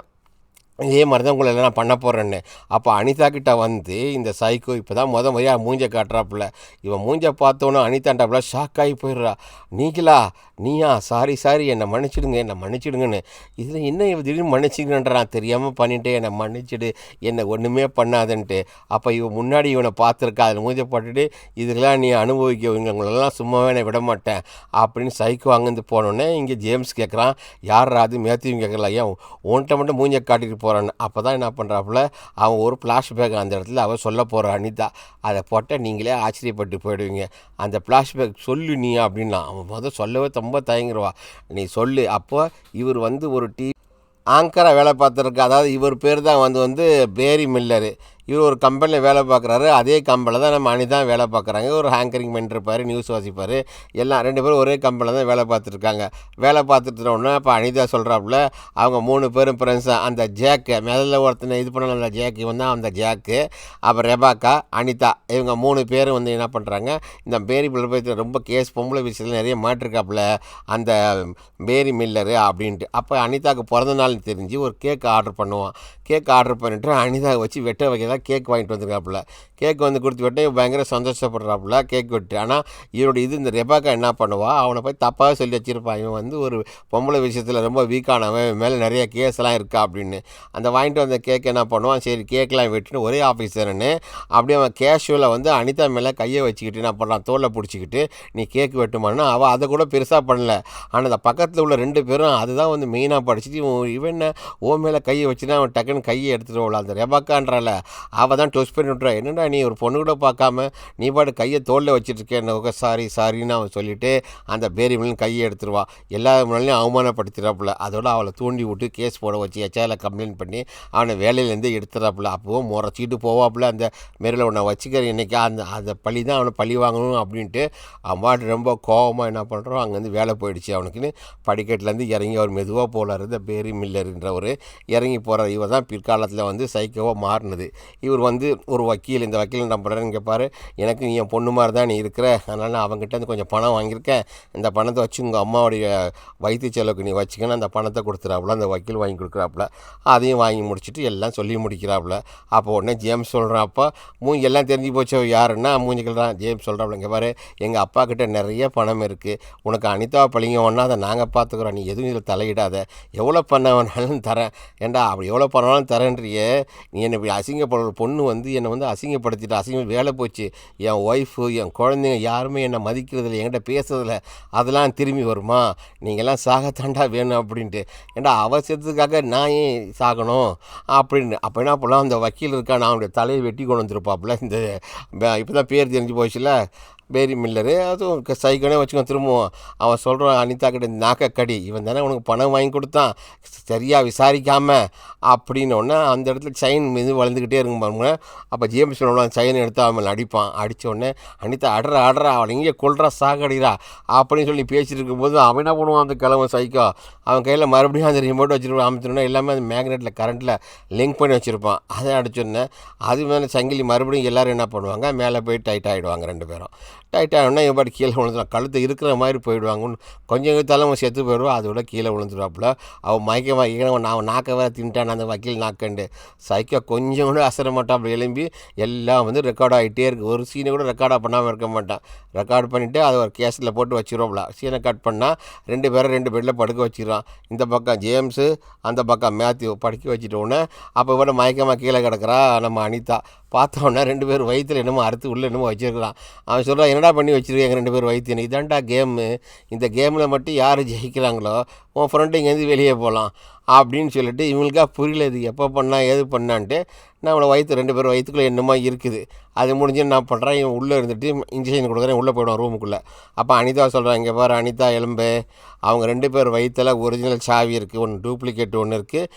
இதே மாதிரி தான் உங்களை எல்லாம் நான் பண்ண போகிறேன்னு. அப்போ அனிதா கிட்ட வந்து இந்த சைக்கோ இப்போ தான் முறையாக மூஞ்சை காட்டுறாப்புல. இவன் மூஞ்சை பார்த்தோன்னே அனிதாண்டாப்புல ஷாக் ஆகி போயிடுறா. நீயா சாரி என்னை மன்னிச்சிடுங்கன்னு. இதில் என்ன இவன் திடீர்னு மன்னிச்சிக்கிறேன்றான், தெரியாமல் பண்ணிவிட்டு என்னை மன்னிச்சிடு, என்னை ஒன்றுமே பண்ணாதுன்ட்டு. அப்போ இவன் முன்னாடி இவனை பார்த்துருக்கா, அதில் மூஞ்சை போட்டுட்டு இதெல்லாம் நீ அனுபவிக்கவங்களெல்லாம் சும்மாவே நான் விட மாட்டேன் அப்படின்னு சைக்கோ அங்கேருந்து போனோடனே இங்கே ஜேம்ஸ் கேட்குறான், யார் அது மேத்யூ கேட்கலாம், ஏன் உன்கிட்ட மட்டும் மூஞ்சை காட்டிட்டு போகிறான்னு. அப்போ தான் என்ன பண்ணுறாப்புல, அவன் ஒரு ஃப்ளாஷ்பேக் அந்த இடத்துல அவன் சொல்ல போகிற அனிதா. அதை போட்டால் நீங்களே ஆச்சரியப்பட்டு போயிடுவீங்க. அந்த ஃப்ளாஷ்பேக் சொல்லு நீ அப்படின்னா அவன் சொல்லவே ரொம்ப தயங்குறவா. நீ சொல்லு. அப்போ இவர் வந்து ஒரு ஆங்கராக வேலை பார்த்துருக்கு. அதாவது இவர் பேர் தான் வந்து பேரி மில்லரு. இவர் ஒரு கம்பெனியில் வேலை பார்க்குறாரு. அதே கம்பெனியில் தான் நம்ம அனிதா வேலை பார்க்குறாங்க. ஒரு ஆங்கரிங் பண்ணிருப்பார், நியூஸ் வாசிப்பார். எல்லாம் 2 பேரும் ஒரே கம்பெனியில் தான் வேலை பார்த்துருக்காங்க. வேலை பார்த்துட்டோன்னே இப்போ அனிதா சொல்கிறாப்புல அவங்க 3 பேரும் ஃப்ரெண்ட்ஸ். அந்த ஜேக்கு முதல்ல ஒருத்தனை இது பண்ணல, அந்த ஜேக் இவன் தான் அந்த ஜேக்கு. அப்புறம் ரெபாக்கா, அனிதா, இவங்க 3 பேரும் வந்து என்ன பண்ணுறாங்க, இந்த பேரி மில்லர் ரொம்ப கேஸ் பொம்பளை விஷயத்தில் நிறைய மாட்டிருக்காப்புல அந்த பேரி மில்லரு அப்படின்ட்டு. அப்போ அனிதாவுக்கு பிறந்த நாள் தெரிஞ்சு ஒரு கேக் ஆர்டர் பண்ணுவான். கேக் ஆர்டர் பண்ணிவிட்டு அனிதாவை வச்சு வெட்ட வைக்க கேக் வாங்கிட்டு வந்துருக்காப்புல. கேக் வந்து கொடுத்து விட்டு பயங்கர சந்தோஷப்படுறாப்புல கேக் வெட்டு. ஆனால் இவரோட இந்த ரெபாக்கா என்ன பண்ணுவா, அவனை போய் தப்பாக சொல்லி வச்சுருப்பான். இவன் வந்து ஒரு பொம்பளை விஷயத்தில் ரொம்ப வீக்கானவன், மேலே நிறைய கேஸ்லாம் இருக்கா அப்படின்னு. அந்த வாங்கிட்டு வந்த கேக் என்ன பண்ணுவான், சரி கேக்கெலாம் வெட்டின்னு ஒரே ஆஃபீஸர்னு அப்படியே அவன் கேஷுவலாக வந்து அனிதா மேலே கையை வச்சுக்கிட்டு என்ன பண்ணுறான், தோலை பிடிச்சிக்கிட்டு நீ கேக் வெட்டுமான்னா அவள் அதை கூட பெருசாக பண்ணல. ஆனால் அந்த பக்கத்தில் உள்ள 2 பேரும் அதுதான் வந்து மெயினாக படிச்சுட்டு இவன் என்ன ஓ மேலே கையை வச்சுன்னா அவன் டக்குன்னு கையை எடுத்துகிட்டு வரல. அந்த ரெபாக்கான்றால அவள் தான் டொஸ்ட் பண்ணி விட்றா, என்னடா நீ ஒரு பொண்ணு கூட பார்க்காம நீ பாட்டு கையை தோளில் வச்சுட்ருக்கேன், சாரின்னு அவன் சொல்லிவிட்டு அந்த பேரி மில்லன் கையை எடுத்துருவா. எல்லா முன்னாலையும் அவமானப்படுத்துகிறாப்புல. அதோட அவளை தூண்டி விட்டு கேஸ் போட வச்சு எச்ஆரில் கம்ப்ளைண்ட் பண்ணி அவனை வேலையிலேருந்து எடுத்துறாப்புல. அப்போவும் முறைச்சிட்டு போவாப்புல, அந்த மாரியில் உன்னை வச்சுக்கிற இன்றைக்கி அந்த பழி தான் அவனை பழி வாங்கணும் அப்படின்ட்டு. அவன் பாட்டு ரொம்ப கோபமாக என்ன பண்ணுறோம், அங்கேருந்து வேலை போயிடுச்சு அவனுக்குன்னு. படிக்கட்டிலேருந்து இறங்கி அவர் மெதுவாக போகிறார். இந்த பேரி மில்லர்ன்றவர் இறங்கி போகிறார். இவர் தான் பிற்காலத்தில் வந்து சைக்கோவாக மாறினது. இவர் வந்து ஒரு வக்கீல். இந்த வக்கீல் என்ன பண்ணுறாரு, இங்கே பாரு, எனக்கு நீ என் பொண்ணு மாதிரி தான் நீ இருக்கிற, அதனால் நான் அவங்ககிட்ட இருந்து கொஞ்சம் பணம் வாங்கியிருக்கேன், இந்த பணத்தை வச்சு உங்கள் அம்மாவுடைய வயிற்று செலவுக்கு நீ வச்சுக்கன்னு அந்த பணத்தை கொடுத்துறாப்புல. அந்த வக்கீல் வாங்கி கொடுக்குறாப்புல. அதையும் வாங்கி முடிச்சுட்டு எல்லாம் சொல்லி முடிக்கிறாப்புல. அப்போ உடனே ஜேம்ஸ் சொல்கிறான், அப்போ மூஞ்சி எல்லாம் தெரிஞ்சு போச்சு யாருன்னா மூஞ்சிக்கிறான். ஜேம்ஸ் சொல்கிறாப்புல, இங்கே பாரு, எங்கள் அப்பா கிட்ட நிறைய பணம் இருக்குது, உனக்கு அனிதாவை பழிங்க ஒன்றா அதை நாங்கள் பார்த்துக்குறோம், நீ எதுவும் இதில் தலையிடாத, எவ்வளோ பண்ண வேணாலும் தரேன், ஏண்டா அப்படி எவ்வளோ பண்ணாலும் தரேன்றியே, நீ என்னை இப்படி அசிங்கப்படுற பொண்ணு வந்து என்னை வந்து அசிங்கப்படுத்திட்டு அசிங்கம் வேலை போச்சு, என் ஒய்ஃபு என் குழந்தைங்க யாருமே என்னை மதிக்கிறதில்ல, என்கிட்ட பேசுறதில்ல, அதெல்லாம் திரும்பி வருமா, நீங்கள்லாம் சாகத்தாண்டா வேணும் அப்படின்ட்டு. ஏண்டா அவசரத்துக்காக நான் ஏன் சாகணும் அப்படின்னு. அப்போ என்ன பண்ணலாம், அந்த வக்கீல் இருக்கா, நான் அவனுடைய தலையை வெட்டி கொண்டு வந்துருப்பாப்புல. இந்த இப்போ தான் பேர் தெரிஞ்சு போச்சுல பேரி மில்லரு, அதுவும் சைக்கனே வச்சுக்கோ. திரும்பவும் அவன் சொல்கிறான் அனிதா கிட்ட, நாக்கக்கடி, இவன் தானே உனக்கு பணம் வாங்கி கொடுத்தான் சரியாக விசாரிக்காமல் அப்படின்னோடனே அந்த இடத்துல செயின் மீது வளர்ந்துக்கிட்டே இருக்கும் பாருங்க. அப்போ ஜேம்ஸ் சொல்லுவான், செயின் எடுத்து அவன் அடிப்பான். அடித்தோடனே அனிதா அடரா அவன் இங்கே கொள்றா சாகடிடா அப்படின்னு சொல்லி பேசிட்டு இருக்கும்போது அவன் என்ன பண்ணுவான், அந்த கிழவன் சைக்கோ, அவன் கையில் மறுபடியும் அந்த ரிமோட் வச்சுருப்பான். அமைச்சோன்னா எல்லாமே அந்த மேக்னெட்டில் கரண்ட்டில் லிங்க் பண்ணி வச்சுருப்பான். அதை அடிச்சோடனே அது மேலே சங்கிலி மறுபடியும் எல்லோரும் என்ன பண்ணுவாங்க, மேலே போய் டைட் ஆகிடுவாங்க. 2 பேரும் டைட் ஆகிடணும்னா இவன் பாட்டு கீழே விழுந்துடும். கழுத்து இருக்கிற மாதிரி போயிடுவாங்கன்னு கொஞ்சம் தலைவன் செத்து போயிடுவான். அதோட கீழே விழுந்துடுவாப்புல. அவன் மயக்கமாக நான் நாக்க வேறு தின்ட்டான் அந்த வக்கீல் நாக்கண்டு. சைக்கோ கொஞ்சம் கூட அசர மாட்டான். அப்படி எழும்பி எல்லாம் வந்து ரெக்கார்ட் ஆகிட்டே இருக்குது. ஒரு சீனை கூட ரெக்கார்டாக பண்ணாமல் இருக்க மாட்டான். ரெக்கார்ட் பண்ணிவிட்டு அதை ஒரு கேஸில் போட்டு வச்சுருவோம்ல. சீனை கட் பண்ணால் 2 பேரும் 2 பெட்டில் படுக்க வச்சிடறான். இந்த பக்கம் ஜேம்ஸு, அந்த பக்கம் மேத்யூ படுக்க வச்சுட்டோன்னே அப்போ கூட மயக்கமாக கீழே கிடக்கிறா நம்ம அனிதா. பார்த்தோன்னா 2 பேர் வயிற்றில் என்னமோ அறுத்து உள்ளே என்னமோ வச்சுருக்கிறான். அவன் சொல்கிறான், என்னடா பண்ணி வச்சுருக்கேங்க 2 பேர் வயிற்று, இதான்டா கேமு, இந்த கேமில் மட்டும் யார் ஜெயிக்கிறாங்களோ உன் ஃப்ரெண்டு இங்கேருந்து வெளியே போகலாம் அப்படின்னு சொல்லிட்டு இவங்களுக்காக புரியல இது எப்போ பண்ணால் ஏது பண்ணான்ட்டு. நம்மளை வயிற்று 2 பேர் வயிற்றுக்குள்ளே என்னமோ இருக்குது. அது முடிஞ்சு என்ன பண்ணுறான், இவன் உள்ளே இருந்துட்டு இன்ஜெக்ஷன் கொடுக்குறேன், உள்ளே போய்டுவான் ரூமுக்குள்ளே. அப்போ அனிதா சொல்கிறான், இங்கே பாரு அனிதா எலும்பு, அவங்க 2 பேர் வயிற்றில் ஒரிஜினல் சாவி இருக்குது, ஒன்று டூப்ளிகேட் ஒன்று இருக்குது,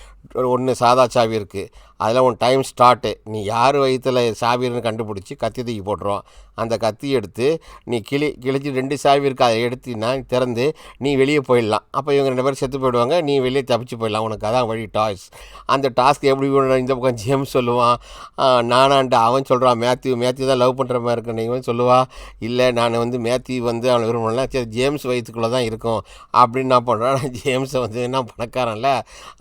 ஒன்று சாதா சாவி இருக்குது. அதில் ஒன்று டைம் ஸ்டார்ட்டு, நீ யார் வயிற்றில் சாவின்னு கண்டுபிடிச்சி கத்தி தூக்கி போட்டுருவான். அந்த கத்தி எடுத்து நீ கிழிச்சு 2 சாவி இருக்குது, அதை எடுத்தினா திறந்து நீ வெளியே போயிடலாம். அப்போ இவங்க 2 பேரும் செத்து போயிடுவாங்க, நீ வெளியே தப்பிச்சு போயிடலாம், உனக்கு அதான் வழி டாஸ். அந்த டாஸ்க் எப்படி இந்த பக்கம் ஜேம்ஸ் சொல்லுவான், நானான்ட்டு அவன் சொல்கிறான், மேத்யூ தான் லவ் பண்ணுற மாதிரி இருக்குன்னு. இவன் சொல்லுவா, இல்லை நான் வந்து மேத்யூ வந்து அவனை விரும்பலாம், சரி ஜேம்ஸ் வயிற்றுக்குள்ளே தான் இருக்கும் அப்படின்னு நான் பண்ணுறான். ஜேம்ஸை வந்து என்ன பணக்காரன்ல.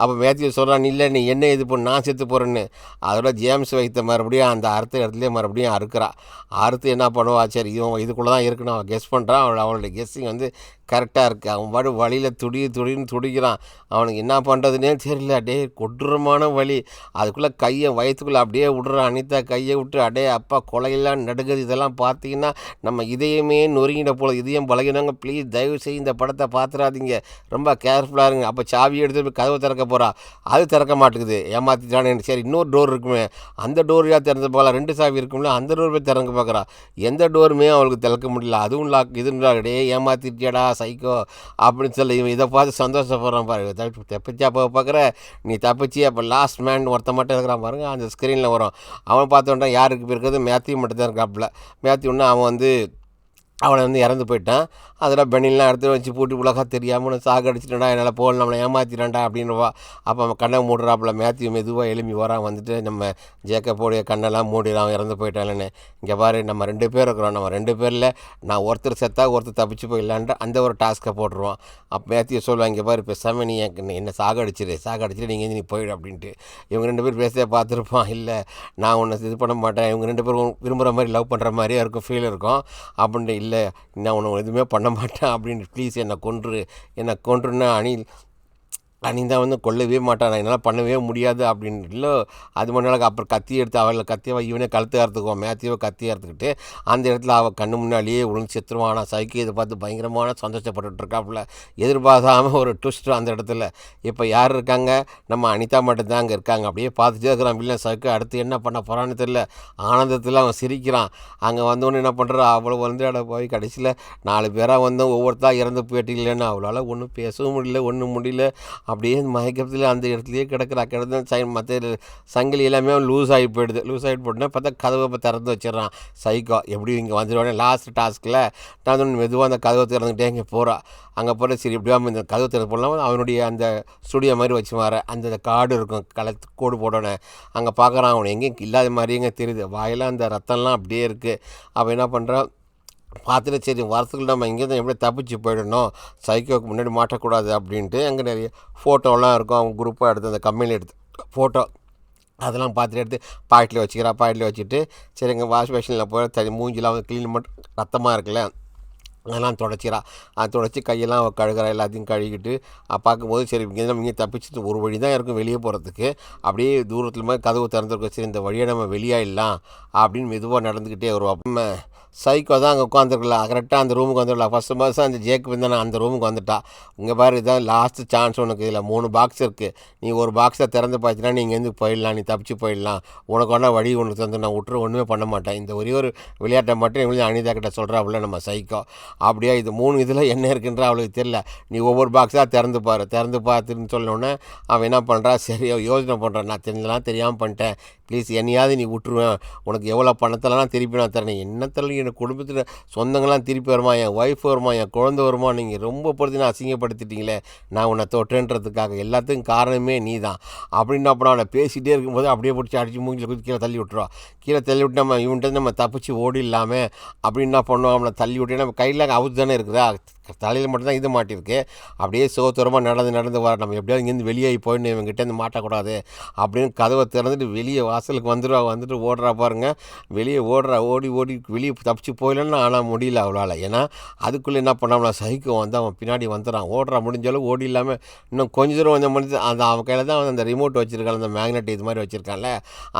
அப்போ மேத்யூ சொல்கிறான், இல்லை நீ என்ன இது பண்ணு, நான் செத்து போகிறேன்னு. அதோட ஜேம்ஸ் வைத்த மறுபடியும் அந்த அறுத்த இடத்துலேயே மறுபடியும் அறுக்கிறா. அறுத்து என்ன பண்ணுவா, சரி இவன் இதுக்குள்ளே தான் இருக்குன்னு அவன் கெஸ் பண்ணுறான். அவளுடைய கெஸ்ஸிங் வந்து கரெக்டாக இருக்குது. அவன் பாடு வழியில் துடின்னு துடிக்கிறான். அவனுக்கு என்ன பண்ணுறதுனே தெரியல. கொடூரமான வலி. அதுக்குள்ளே கையை வயிற்றுக்குள்ளே அப்படியே விட்றான். அனிதா கையை விட்டு அப்பா கொலையெல்லாம் நடுக்குது. இதெல்லாம் பார்த்தீங்கன்னா நம்ம இதயமே நொறுங்கிட போல. இதயம் பழகினவங்க ப்ளீஸ் தயவு செய்து இந்த படத்தை பார்த்துடாதீங்க, ரொம்ப கேர்ஃபுல்லாக இருங்க. அப்போ சாவி எடுத்து போய் கதவை திறக்க போகிறா, அது திறக்க மாட்டேங்குது, ஏமாற்றிட்டானே. சரி இன்னொரு டோர் இருக்குமே, அந்த டோர் யார் திறந்து போகலாம், 2 சாவி இருக்கும்ல, அந்த டோர் போய் திறக்க பார்க்குறா. எந்த டோருமே அவளுக்கு திறக்க முடியல. அதுவும் லாக், இதுவும் லாக். ஏமாற்றிட்டியாடா சைக்கோ அப்படின்னு சொல்லி இவன் இதை பார்த்து சந்தோஷப்படுறான் பாரு. தப்பிச்சா பார்க்குற நீ தப்பிச்சு. அப்போ லாஸ்ட் மேன் ஒருத்த மட்டும் இருக்கிறான் பாருங்க, அந்த ஸ்க்ரீனில் வரும். அவன் பார்த்தோன்னா யாருக்கு இப்போ இருக்கிறது மேத்யூ மட்டும் தான் இருக்காப்புல. மேத்யூன்னா அவன் அவனை இறந்து போயிட்டான். அதில் பெண்ணிலாம் எடுத்து வச்சு பூட்டி உலகா தெரியாமல் சாகடிச்சிட்டா, என்னால் போகல, நம்மளை ஏமாற்றிட்டான்டா அப்படின்னுவா. அப்போ அவன் கண்ணை மூடுறாப்புல. மேத்யூ மெதுவாக எழும்பி வரான். நம்ம ஜேக்கப்போடைய கண்ணெல்லாம் மூடிடான், அவன் இறந்து போயிட்டான்னு. இங்கே பாரு, நம்ம 2 பேர் இருக்கிறோம். நம்ம 2 பேரில் நான் ஒருத்தர் செத்தா ஒருத்தர் தப்பிச்சு போயிடலான்ட்டு அந்த ஒரு டாஸ்க்கை போட்டுருவான். அப்போ மேத்யூ சொல்லுவான், இங்கே பாரு பேசாமல் நீ என்னை சாகடிச்சிட்டு நீங்கள் நீ போயிடு அப்படின்ட்டு. இவங்க 2 பேர் பேச பார்த்துருப்பான். இல்லை நான் உன்னை இது பண்ண மாட்டேன், இவங்க 2 பேரும் விரும்புகிற மாதிரி லவ் பண்ணுற மாதிரியே இருக்கும், ஃபீல் இருக்கும் அப்படின்ட்டு. இல்லை நான் உன்னை எதுவுமே பண்ண மாட்டேன் அப்படின்னு, ப்ளீஸ் என்னை கொன்றுன்னா நீ தான் கொல்லவே மாட்டான், என்னால் பண்ணவே முடியாது அப்படின்னு. இல்லை அது மணி அப்புறம் கத்தி எடுத்து கத்தியவா இவனே கழுத்து அறுத்துக்குவான். மேத்யூவை கத்தி அறுத்துக்கிட்டு அந்த இடத்துல அவள் கண்ணு முன்னாலேயே விழுந்து செத்துருவான். ஆனால் சைக்கோ இதை பார்த்து பயங்கரமான சந்தோஷப்பட்டுட்டு இருக்காப்புல. எதிர்பார்க்காமல் ஒரு ட்விஸ்ட் அந்த இடத்துல. இப்போ யார் இருக்காங்க, நம்ம அனிதா மட்டும்தான் அங்கே இருக்காங்க. அப்படியே பார்த்துட்டே இருக்கிறான் வில்லன் சைக்கோ. அடுத்து என்ன பண்ண போகிறான்னு தெரியல. ஆனந்தத்தில் அவன் சிரிக்கிறான். அங்கே வந்தோன்னு என்ன பண்ணுறா, அவ்வளோ அட போய் கடைசியில் 4 பேராக ஒவ்வொருத்தா இறந்து போயிட்டீங்களேன்னு அவளால் ஒன்றும் பேசவும் முடியல, ஒன்றும் முடியல. அப்படியே மயக்கத்தில் அந்த இடத்துலையே கிடந்து மற்ற சங்கிலி எல்லாமே லூஸ் ஆகிட்டு போட்டுனா பார்த்தா கதவை திறந்து வச்சிடறான் சைக்கோ. எப்படி இங்கே வந்துடுவானே லாஸ்ட் டாஸ்கில் நான் மெதுவாக அந்த கதவை திறந்துக்கிட்டே இங்கே போகிறான். அங்கே போகிற சரி எப்படியாமல் இந்த கதவை திறந்து போடலாம். அவனுடைய அந்த ஸ்டுடியோ மாதிரி வச்சு மாற அந்த காடு இருக்கும், கோடு போடணும். அங்கே பார்க்குறான், அவனை எங்கேயும் இல்லாத மாதிரியே தெரியுது. வாயெல்லாம் அந்த ரத்தம்லாம் அப்படியே இருக்குது. அவன் என்ன பண்ணுறான் பார்த்துட்டு, சரி வரத்துக்குள்ள நம்ம இங்கேருந்து எப்படி தப்பிச்சு போயிடணும், சைக்கோவுக்கு முன்னாடி மாட்டக்கூடாது அப்படின்ட்டு. அங்கே நிறைய ஃபோட்டோலாம் இருக்கும், அவங்க குரூப்பாக எடுத்து அந்த கம்பெனியில் எடுத்து ஃபோட்டோ அதெல்லாம் பார்த்துட்டு எடுத்து பாக்கெட்டில் வச்சுட்டு சரி எங்கள் வாஷ் மிஷினில் போய் மூஞ்சிலாம் க்ளீன் மட்டும் ரத்தமாக இருக்குல்ல அதெல்லாம் அதை தொடச்சி கையெல்லாம் கழுகுற எல்லாத்தையும் கழுகிட்டு பார்க்கும்போது சரி இங்கே தப்பிச்சுட்டு ஒரு வழி தான் இருக்கும் வெளியே போகிறதுக்கு. அப்படியே தூரத்தில் மாதிரி கதவு திறந்துருக்கோம். சரி இந்த வழியை நம்ம வெளியாகிடலாம் அப்படின்னு மெதுவாக நடந்துக்கிட்டே வருவோம். நம்ம சைக்கோ தான் அங்கே உட்காந்துருக்கலாம். கரெக்டாக அந்த ரூமுக்கு வந்துடலாம். ஃபஸ்ட்டு மாதம் அந்த ஜேக்கு வந்து நான் அந்த ரூமுக்கு வந்துட்டா. இங்கே பாரு இதுதான் லாஸ்ட்டு சான்ஸ் உனக்கு. இதில் 3 பாக்ஸ் இருக்குது. நீ ஒரு பாக்ஸை திறந்து பார்த்தினா நீ இங்கேருந்து போயிடலாம், நீ தப்பிச்சு போயிடலாம். உனக்கு ஒன்றா வழி ஒன்று தந்து நான் ஒன்றுமே பண்ண மாட்டேன். இந்த ஒரே ஒரு விளையாட்டை மட்டும் எங்களுக்கு அனிதா கிட்ட சொல்கிறாப்புல நம்ம சைக்கோ. அப்படியே இது 3 இதில் என்ன இருக்குன்ற அவளுக்கு தெரியல. நீ ஒவ்வொரு பாக்ஸாக திறந்து பார்த்துன்னு சொன்னோன்னே அவன் என்ன பண்ணுறா, சரி யோசனை பண்ணுறான், நான் தெரியாமல் பண்ணிட்டேன், ப்ளீஸ் என்னையாவது நீ விட்டுருவேன், உனக்கு எவ்வளோ பணத்தெல்லாம் திருப்பி நான் தரேன், என்னத்தெல்லாம் என் குடும்பத்தில் சொந்தங்கள்லாம் திருப்பி வருமா, என் ஒய்ஃப் வருமா, என் குழந்தை வருமா, நீங்கள் ரொம்ப பொறுத்து நான் அசிங்கப்படுத்திட்டீங்களே, நான் உன்னை தொட்டேன்றதுக்காக, எல்லாத்துக்கும் காரணமே நீ தான் அப்படின்னு. அப்புறம் அவனை பேசிகிட்டே இருக்கும்போது அப்படியே பிடிச்சி அடிச்சு மூஞ்சில் குத்தி கீழே தள்ளி விட்டுருவான். கீழே தள்ளி விட்டு நம்ம தப்பிச்சு ஓடி இல்லாமல் அப்படின்னு என்ன பண்ணுவோம், அவனை தள்ளி விட்டு நம்ம கையில் அவுத்து தானே இருக்குதா, தலையில் மட்டும்தான் இது மாட்டிருக்கு. அப்படியே சோத்தரமாக நடந்து வர, நம்ம எப்படியாவது இங்கேருந்து வெளியே போயிடணும், இவங்ககிட்டேருந்து மாட்டக்கூடாது அப்படின்னு கதவை திறந்துட்டு வெளியே வாசலுக்கு வந்துட்டு ஓடுறா பாருங்க. வெளியே ஓடி வெளியே தப்பிச்சு போயிடலன்னு ஆனால் முடியல அவளால். ஏன்னா அதுக்குள்ளே என்ன பண்ணாமல் சைக்கோ அவன் பின்னாடி வந்துடுறான். முடிஞ்சாலும் ஓடி இல்லாமல் இன்னும் கொஞ்சம் தூரம் கொஞ்சம் முடிஞ்சு அவன் கையில் தான் அந்த ரிமோட் வச்சுருக்கான், அந்த மேக்னெட் இது மாதிரி வச்சுருக்கான்ல,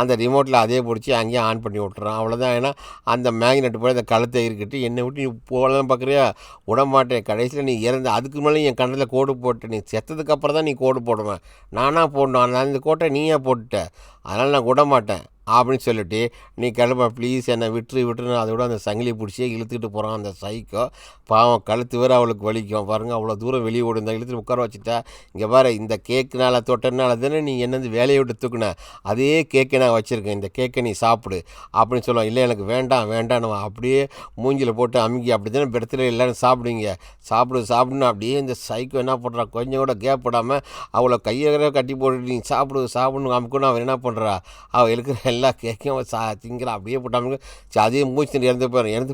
அந்த ரிமோட்டில் அதே பிடிச்சி அங்கேயே ஆன் பண்ணி விட்டுறான். அவ்வளோதான். ஏன்னா அந்த மேக்னெட் போய் அந்த கழுத்தை இருக்கிட்டு என்னை விட்டு நீ போகலாம் பார்க்குறியா, விடமாட்டேன், கடைசியில் நீ இறந்து அதுக்கு மேலே என் கண்ணில் கோடு போட்டு, நீ செத்ததுக்கப்புறம் தான் நீ கோடு போடுவேன், நானாக போடணும், நான் இந்த கோட்டை நீயே போட்டுட்ட, அதனால் நான் விட மாட்டேன் அப்படின்னு சொல்லிட்டு நீ கிளம்ப ப்ளீஸ் என்னை விட்டுருன்னு அதோட அந்த சங்கிலி பிடிச்சியே இழுத்துக்கிட்டு போகிறான் அந்த சைக்கோ. பாவம் கழுத்து வேறு அவளுக்கு வலிக்கும் பாருங்கள். அவ்வளோ தூரம் வெளியே ஓடுந்தா இழுத்துட்டு உட்கார வச்சுட்டா. இங்கே பாரு, இந்த கேக்குனால தொட்டனால தானே நீ என்னது வேலையை விட்டு தூக்குன, அதே கேக்கை நான் வச்சுருக்கேன், இந்த கேக்கை நீ சாப்பிடு அப்படின்னு சொல்லுவான். இல்லை எனக்கு வேண்டாம் அப்படியே மூஞ்சில் போட்டு அமுக்கி அப்படி தானே பெடத்தில் எல்லோரும் சாப்பிடுங்க, சாப்பிடுன்னு அப்படியே இந்த சைக்கோ என்ன பண்ணுறா, கொஞ்சம் கூட கேப் போடாமல் அவளை கையை கட்டி போட்டு நீ சாப்பிடுன்னு அமுக்குன்னு அவன் என்ன பண்ணுறா, அவள் இருக்கிற எல்லா கேக்கையும் திங்கிறா. அப்படியே போட்டாமல் அதே மூச்சு இறந்து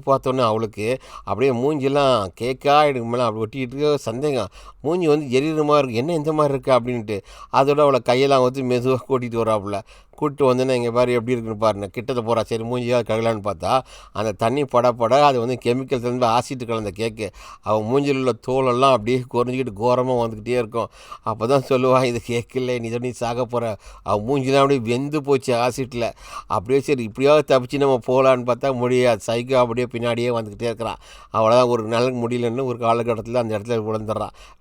பார்த்தோன்னே அவளுக்கு அப்படியே மூஞ்சிலாம் கேக்கா எடுக்க மேலே அப்படி ஒட்டிக்கிட்டு சந்தேகம், மூஞ்சி எரியுற மாதிரி இருக்குது, என்ன இந்த மாதிரி இருக்குது அப்படின்ட்டு. அதோட அவளை கையெல்லாம் மெதுவாக கூட்டிகிட்டு வராப்புல. கூப்பிட்டு வந்தோன்னே இங்கே பாரு எப்படி இருக்குன்னு பாருங்க, கிட்டத்தை போகிறா. சரி மூஞ்சியாக கழுகலான்னு பார்த்தா அந்த தண்ணி பட அது கெமிக்கல் தந்து ஆசிட்டு கலந்த கேக்கு. அவன் மூஞ்சில் உள்ள தோலெல்லாம் அப்படியே குறைஞ்சிக்கிட்டு கோரமாக வந்துக்கிட்டே இருக்கும். அப்போ தான் சொல்லுவான், இது கேக்கு இல்லை, நீ சாக போகிற. அவன் மூஞ்சிலாம் அப்படியே வெந்து போச்சு ஆசிட்டில். அப்படியே சரி இப்படியாவது தப்பிச்சு நம்ம போகலான்னு பார்த்தா முடியாது. சைக்கோ அப்படியே பின்னாடியே வந்துக்கிட்டே இருக்கிறான். அவ்வளோதான், ஒரு நாளுக்கு முடியலன்னு ஒரு காலகட்டத்தில் அந்த இடத்துல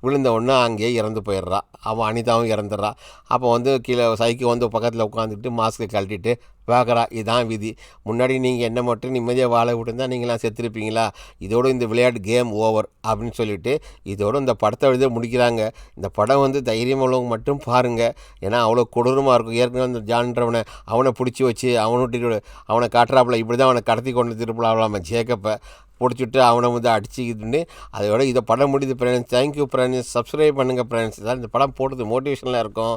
விழுந்த உடனே அங்கேயே இறந்து போயிடுறான். அவன் அனிதாவும் இறந்துடுறான். அப்போ கீழே சைக்கோ பக்கத்தில் உட்காந்துட்டு பார்த்துட்டு மாஸ்க்கை கழட்டிட்டு பார்க்குறா, இதான் விதி. முன்னாடி நீங்கள் என்ன மட்டும் நிம்மதியாக வாழ விட்டுருந்தா நீங்களாம் செத்துருப்பீங்களா? இதோடு இந்த விளையாட்டு கேம் ஓவர் அப்படின்னு சொல்லிட்டு இதோடு இந்த படத்தை எழுத முடிக்கிறாங்க. இந்த படம் வந்து தைரியம் உள்ளவங்க மட்டும் பாருங்கள். ஏன்னா அவ்வளோ கொடூரமாக இருக்கும். ஏற்கனவே அந்த ஜான்றவனை அவனை பிடிச்சி வச்சு அவனை காட்டுறாப்புல இப்படி தான் அவனை கடத்தி கொண்டு திருப்பலாம ஜேக்கப்பை பிடிச்சிட்டு அவனை வந்து அடிச்சுக்கிட்டுன்னு அதோட இதை படம் முடியுது ஃப்ரெண்ட்ஸ். Thank you friends. சப்ஸ்கிரைப் பண்ணுங்கள் ஃப்ரெண்ட்ஸ். இதான் இந்த படம் போட்டது மோட்டிவேஷனலாக இருக்கும்.